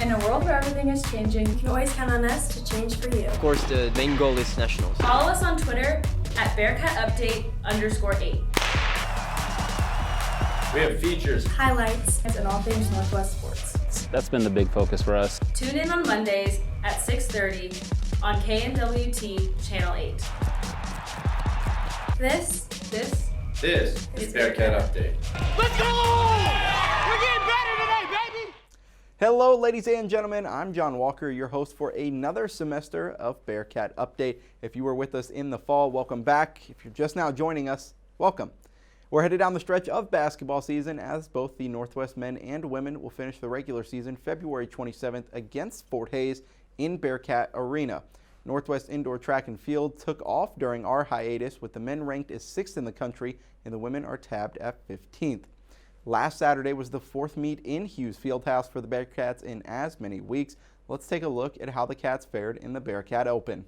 In a world where everything is changing, You can always count on us to change for you. Of course, the main goal is nationals. Follow us on Twitter at BearcatUpdate_8. We have features, Highlights, And all things Northwest sports. That's been the big focus for us. Tune in on Mondays at 6:30 on KNWT Channel 8. this This is Bearcat Update. Let's go! We're getting better today, baby! Hello, ladies and gentlemen. I'm John Walker, your host for another semester of Bearcat Update. If you were with us in the fall, welcome back. If you're just now joining us, welcome. We're headed down the stretch of basketball season as both the Northwest men and women will finish the regular season February 27th against Fort Hays in Bearcat Arena. Northwest Indoor Track and Field took off during our hiatus, with the men ranked as 6th in the country and the women are tabbed at 15th. Last Saturday was the 4th meet in Hughes Fieldhouse for the Bearcats in as many weeks. Let's take a look at how the Cats fared in the Bearcat Open.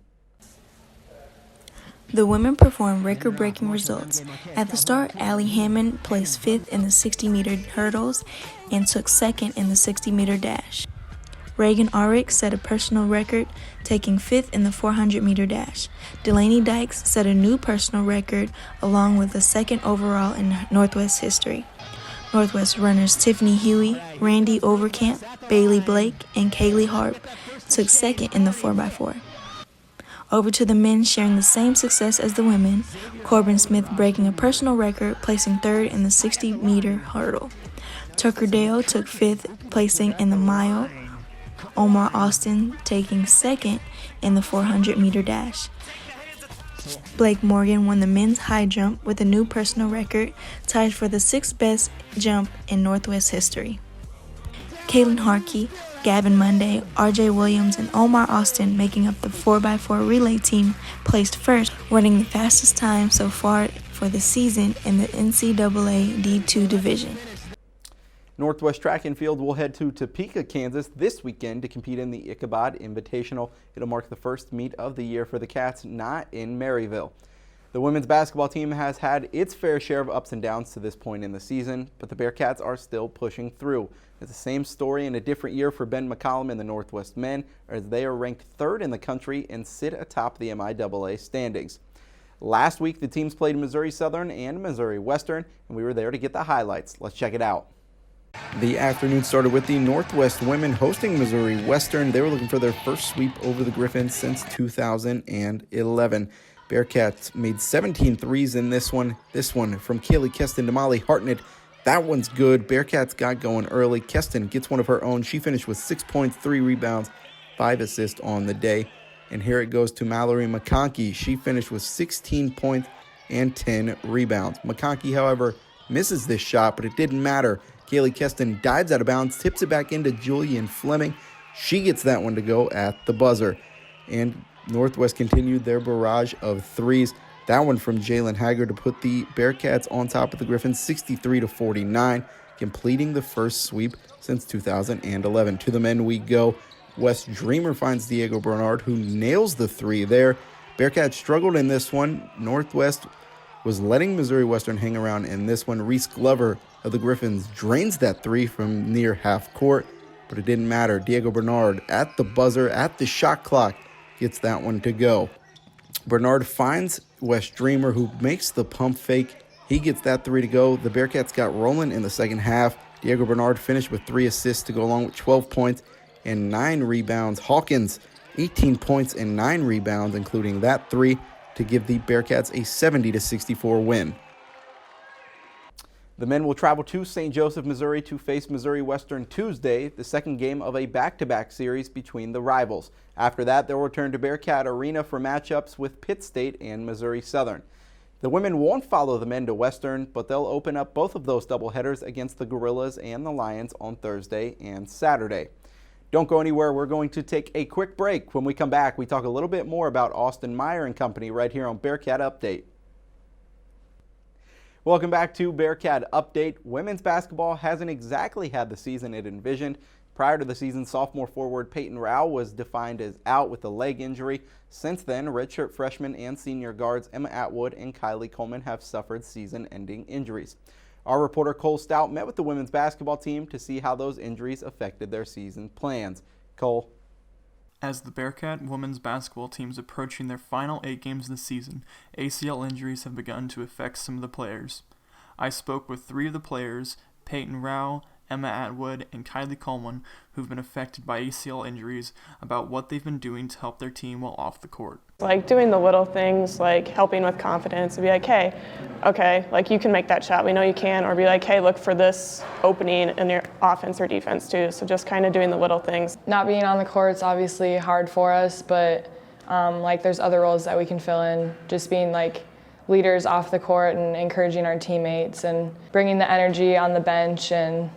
The women performed record-breaking results. At the start, Allie Hammond placed 5th in the 60-meter hurdles and took 2nd in the 60-meter dash. Reagan Arick set a personal record, taking 5th in the 400-meter dash. Delaney Dykes set a new personal record, along with the 2nd overall in Northwest history. Northwest runners Tiffany Huey, Randy Overcamp, Bailey Blake, and Kaylee Harp took 2nd in the 4x4. Over to the men sharing the same success as the women, Corbin Smith breaking a personal record, placing 3rd in the 60-meter hurdle. Tucker Dale took 5th, placing in the mile. Omar Austin taking 2nd in the 400-meter dash. Blake Morgan won the men's high jump with a new personal record, tied for the 6th best jump in Northwest history. Kaylin Harkey, Gavin Monday, RJ Williams, and Omar Austin, making up the 4x4 relay team, placed first, running the fastest time so far for the season in the NCAA D2 division. Northwest Track and Field will head to Topeka, Kansas this weekend to compete in the Ichabod Invitational. It'll mark the first meet of the year for the Cats, not in Maryville. The women's basketball team has had its fair share of ups and downs to this point in the season, but the Bearcats are still pushing through. It's the same story in a different year for Ben McCollum and the Northwest men, as they are ranked 3rd in the country and sit atop the MIAA standings. Last week, the teams played Missouri Southern and Missouri Western, and we were there to get the highlights. Let's check it out. The afternoon started with the Northwest women hosting Missouri Western. They were looking for their first sweep over the Griffins since 2011. Bearcats made 17 threes in this one. This one from Kaylee Keston to Molly Hartnett. That one's good. Bearcats got going early. Keston gets one of her own. She finished with 6 points, 3 rebounds, 5 assists on the day. And here it goes to Mallory McConkey. She finished with 16 points and 10 rebounds. McConkey, however, misses this shot, but it didn't matter. Kaylee Keston dives out of bounds, tips it back into Julian Fleming. She gets that one to go at the buzzer. And Northwest continued their barrage of threes. That one from Jalen Haggard to put the Bearcats on top of the Griffins 63-49, completing the first sweep since 2011. To the men we go. Wes Dreamer finds Diego Bernard, who nails the three there. Bearcats struggled in this one. Northwest was letting Missouri Western hang around in this one. Reese Glover of the Griffins drains that three from near half court, but it didn't matter. Diego Bernard at the buzzer, at the shot clock, gets that one to go. Bernard finds Wes Dreamer, who makes the pump fake. He gets that three to go. The Bearcats got rolling in the second half. Diego Bernard finished with 3 assists to go along with 12 points and 9 rebounds. Hawkins, 18 points and 9 rebounds, including that three, to give the Bearcats a 70-64 win. The men will travel to St. Joseph, Missouri to face Missouri Western Tuesday, the second game of a back-to-back series between the rivals. After that, they'll return to Bearcat Arena for matchups with Pitt State and Missouri Southern. The women won't follow the men to Western, but they'll open up both of those doubleheaders against the Gorillas and the Lions on Thursday and Saturday. Don't go anywhere. We're going to take a quick break. When we come back, we talk a little bit more about Austin Meyer and company right here on Bearcat Update. Welcome back to Bearcat Update. Women's basketball hasn't exactly had the season it envisioned. Prior to the season, sophomore forward Peyton Rao was defined as out with a leg injury. Since then, redshirt freshman and senior guards Emma Atwood and Kylie Coleman have suffered season-ending injuries. Our reporter Cole Stout met with the women's basketball team to see how those injuries affected their season plans. Cole. As the Bearcat women's basketball team is approaching their final 8 games of the season, ACL injuries have begun to affect some of the players. I spoke with 3 of the players, Peyton Rao, Emma Atwood, and Kylie Coleman, who've been affected by ACL injuries, about what they've been doing to help their team while off the court. Like doing the little things, like helping with confidence, and be like, hey, okay, like you can make that shot, we know you can, or be like, hey, look for this opening in your offense or defense too. So just kind of doing the little things. Not being on the court is obviously hard for us, but like there's other roles that we can fill in, just being like leaders off the court and encouraging our teammates and bringing the energy on the bench and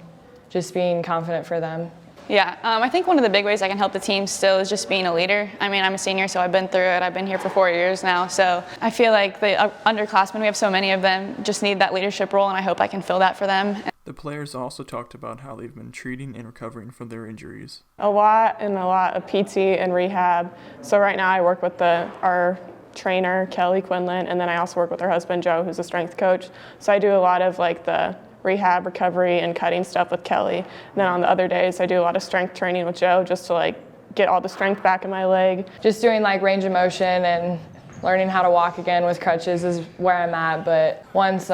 just being confident for them. Yeah, I think one of the big ways I can help the team still is just being a leader. I mean, I'm a senior, so I've been through it. I've been here for 4 years now, so I feel like the underclassmen, we have so many of them, just need that leadership role, and I hope I can fill that for them. The players also talked about how they've been treating and recovering from their injuries. A lot of PT and rehab. So right now I work with our trainer, Kelly Quinlan, and then I also work with her husband, Joe, who's a strength coach. So I do a lot of like the rehab, recovery, and cutting stuff with Kelly. And then on the other days, I do a lot of strength training with Joe just to like get all the strength back in my leg. Just doing like range of motion and learning how to walk again with crutches is where I'm at, but once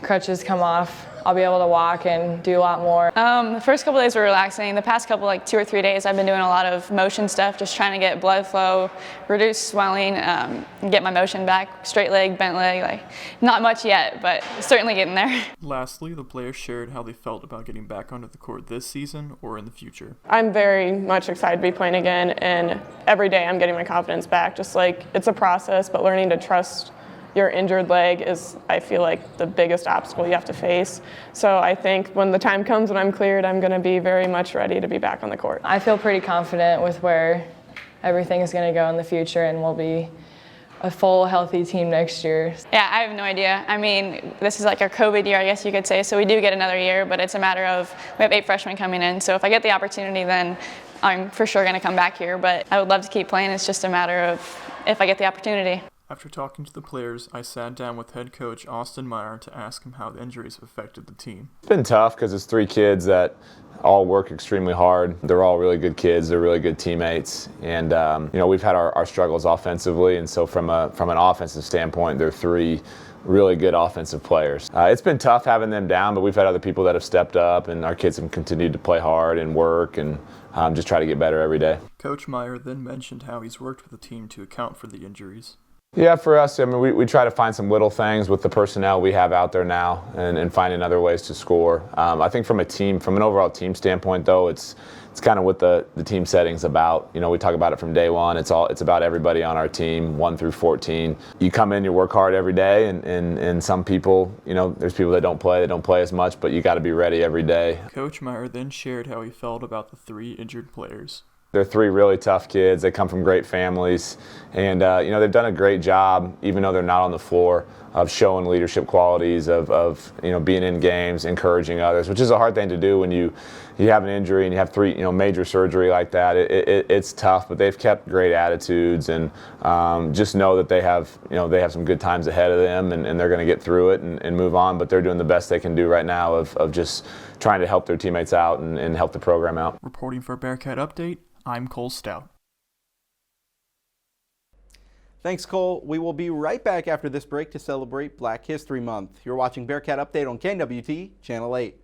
crutches come off, I'll be able to walk and do a lot more. The first couple days were relaxing. The past couple, like 2 or 3 days, I've been doing a lot of motion stuff, just trying to get blood flow, reduce swelling, and get my motion back. Straight leg, bent leg, like not much yet, but certainly getting there. Lastly, the players shared how they felt about getting back onto the court this season or in the future. I'm very much excited to be playing again, and every day I'm getting my confidence back. Just like it's a process, but learning to trust your injured leg is, I feel like, the biggest obstacle you have to face. So I think when the time comes when I'm cleared, I'm going to be very much ready to be back on the court. I feel pretty confident with where everything is going to go in the future, and we'll be a full, healthy team next year. Yeah, I have no idea. I mean, this is like our COVID year, I guess you could say, so we do get another year, but it's a matter of, we have 8 freshmen coming in, so if I get the opportunity, then I'm for sure going to come back here, but I would love to keep playing. It's just a matter of if I get the opportunity. After talking to the players, I sat down with head coach Austin Meyer to ask him how the injuries have affected the team. It's been tough because it's 3 kids that all work extremely hard. They're all really good kids. They're really good teammates. And, we've had our struggles offensively. And so from an offensive standpoint, they're 3 really good offensive players. It's been tough having them down, but we've had other people that have stepped up, and our kids have continued to play hard and work and just try to get better every day. Coach Meyer then mentioned how he's worked with the team to account for the injuries. Yeah, for us, I mean, we try to find some little things with the personnel we have out there now and finding other ways to score. I think from an overall team standpoint, though, it's kind of what the team setting's about. We talk about it from day one. It's about everybody on our team, 1 through 14. You come in, you work hard every day, and some people, there's people that don't play as much, but you got to be ready every day. Coach Meyer then shared how he felt about the 3 injured players. They're 3 really tough kids. They come from great families, and they've done a great job, even though they're not on the floor, of showing leadership qualities, of being in games, encouraging others, which is a hard thing to do when you have an injury and you have 3 major surgery like that. It's tough, but they've kept great attitudes, and just know that they have some good times ahead of them, and they're going to get through it and move on. But they're doing the best they can do right now of just trying to help their teammates out and help the program out. Reporting for Bearcat Update, I'm Cole Stout. Thanks, Cole. We will be right back after this break to celebrate Black History Month. You're watching Bearcat Update on KNWT, Channel 8.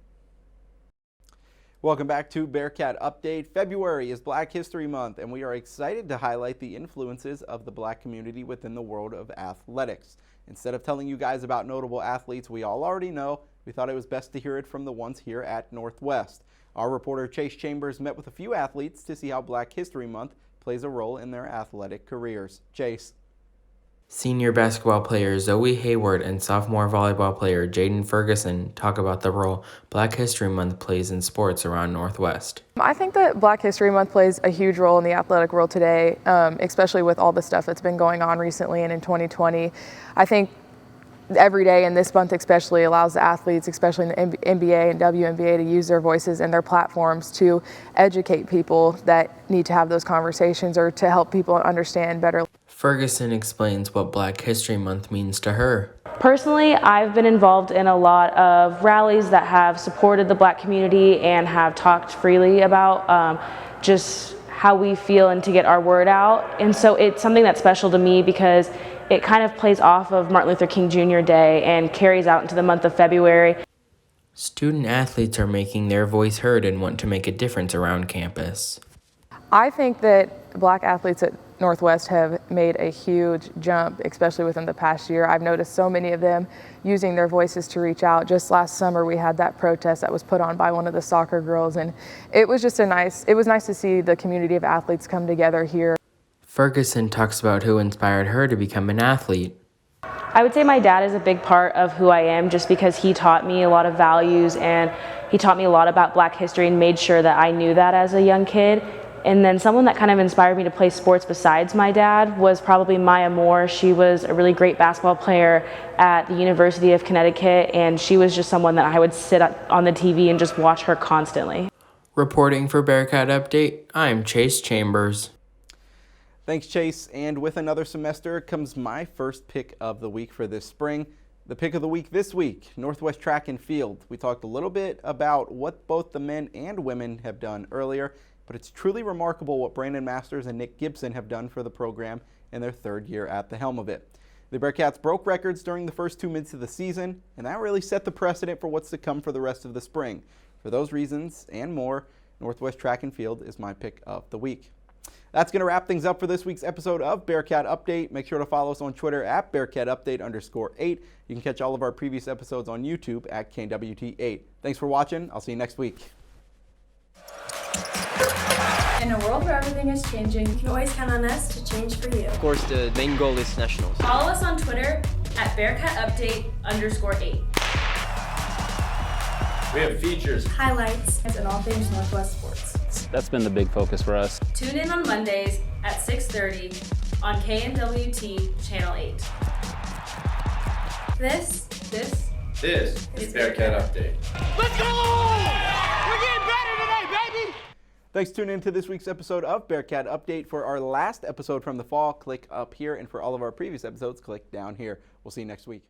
Welcome back to Bearcat Update. February is Black History Month, and we are excited to highlight the influences of the Black community within the world of athletics. Instead of telling you guys about notable athletes we all already know, we thought it was best to hear it from the ones here at Northwest. Our reporter Chase Chambers met with a few athletes to see how Black History Month plays a role in their athletic careers. Chase. Senior basketball player Zoe Hayward and sophomore volleyball player Jaden Ferguson talk about the role Black History Month plays in sports around Northwest. I think that Black History Month plays a huge role in the athletic world today, especially with all the stuff that's been going on recently and in 2020. I think every day, and this month especially, allows the athletes, especially in the NBA and WNBA, to use their voices and their platforms to educate people that need to have those conversations or to help people understand better. Ferguson explains what Black History Month means to her. Personally, I've been involved in a lot of rallies that have supported the Black community and have talked freely about just how we feel and to get our word out. And so it's something that's special to me because it kind of plays off of Martin Luther King Jr. Day and carries out into the month of February. Student athletes are making their voice heard and want to make a difference around campus. I think that Black athletes at Northwest have made a huge jump, especially within the past year. I've noticed so many of them using their voices to reach out. Just last summer we had that protest that was put on by one of the soccer girls, and it was just nice to see the community of athletes come together here. Ferguson talks about who inspired her to become an athlete. I would say my dad is a big part of who I am just because he taught me a lot of values and he taught me a lot about Black history and made sure that I knew that as a young kid. And then someone that kind of inspired me to play sports besides my dad was probably Maya Moore. She was a really great basketball player at the University of Connecticut, and she was just someone that I would sit on the TV and just watch her constantly. Reporting for Bearcat Update, I'm Chase Chambers. Thanks, Chase. And with another semester comes my first pick of the week for this spring. The pick of the week this week, Northwest Track and Field. We talked a little bit about what both the men and women have done earlier, but it's truly remarkable what Brandon Masters and Nick Gibson have done for the program in their third year at the helm of it. The Bearcats broke records during the first 2 months of the season, and that really set the precedent for what's to come for the rest of the spring. For those reasons and more, Northwest Track and Field is my pick of the week. That's going to wrap things up for this week's episode of Bearcat Update. Make sure to follow us on Twitter at BearcatUpdate_8. You can catch all of our previous episodes on YouTube at KNWT8. Thanks for watching. I'll see you next week. In a world where everything is changing, you can always count on us to change for you. Of course, the main goal is nationals. Follow us on Twitter at BearcatUpdate_8. We have features, Highlights, and all things Northwest sports. That's been the big focus for us. Tune in on Mondays at 6:30 on KNWT Channel 8. This is Bearcat Update. Let's go! We're getting better today, baby! Thanks for tuning in to this week's episode of Bearcat Update. For our last episode from the fall, click up here, and for all of our previous episodes, click down here. We'll see you next week.